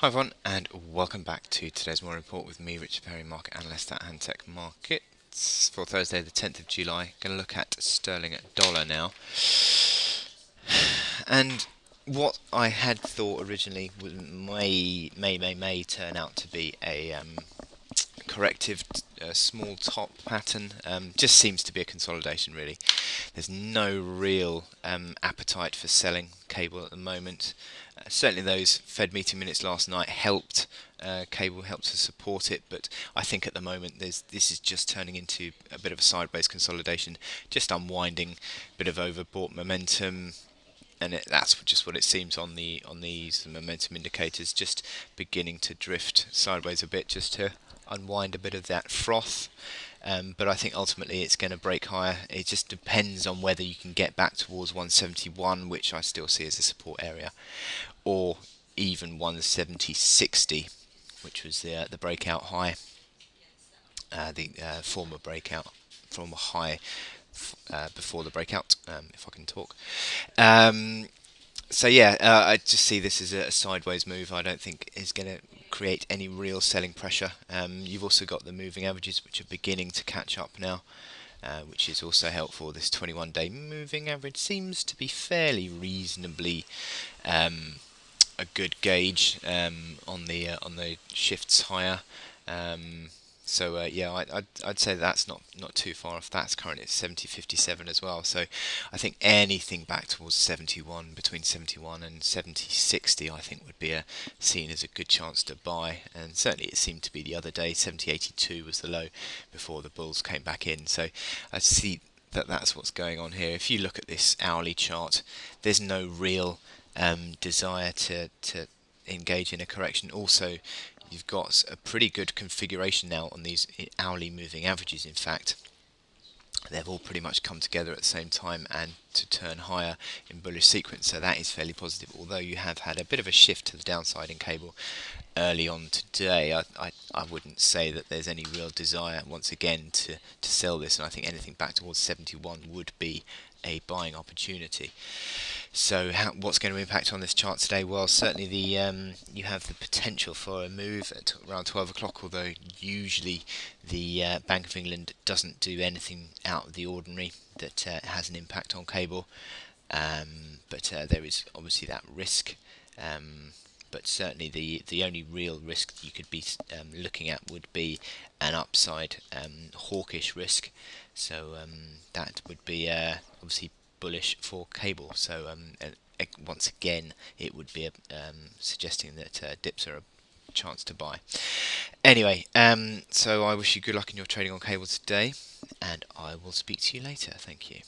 Hi everyone, and welcome back to today's morning report with me, Richard Perry, market analyst at Antech Markets for Thursday, the 10th of July. Going to look at sterling at dollar now. And what I had thought originally may turn out to be a corrective small top pattern. Just seems to be a consolidation, really. There's no real appetite for selling cable at the moment. Certainly those Fed meeting minutes last night helped. Cable helped to support it, but I think at the moment this is just turning into a bit of a sideways consolidation, just unwinding, a bit of overbought momentum, and that's just what it seems on these momentum indicators, just beginning to drift sideways a bit, just to unwind a bit of that froth. But I think ultimately it's going to break higher. It just depends on whether you can get back towards 171, which I still see as a support area, or even 170.60, which was the breakout high, the former high before the breakout, if I can talk. Um, I just see this as a sideways move. I don't think is going to create any real selling pressure. You've also got the moving averages, which are beginning to catch up now, which is also helpful. This 21-day moving average seems to be fairly reasonably a good gauge on the shifts higher. Um, I'd say that's not too far off. That's currently at 70.57 as well. So I think anything back towards 71, between 71 and 70.60, I think would be seen as a good chance to buy. And certainly it seemed to be the other day. 70.82 was the low before the bulls came back in. So I see that's what's going on here. If you look at this hourly chart, there's no real desire to engage in a correction. Also, you've got a pretty good configuration now on these hourly moving averages. In fact, they've all pretty much come together at the same time and to turn higher in bullish sequence, so that is fairly positive. Although you have had a bit of a shift to the downside in cable early on today, I wouldn't say that there's any real desire once again to sell this, and I think anything back towards 71 would be a buying opportunity. So what's going to impact on this chart today? Well, certainly you have the potential for a move at around 12 o'clock, although usually the Bank of England doesn't do anything out of the ordinary that has an impact on cable. But there is obviously that risk. But certainly the only real risk you could be looking at would be an upside hawkish risk. So that would be obviously bullish for cable. So once again, it would be suggesting that dips are a chance to buy. Anyway, so I wish you good luck in your trading on cable today, and I will speak to you later. Thank you.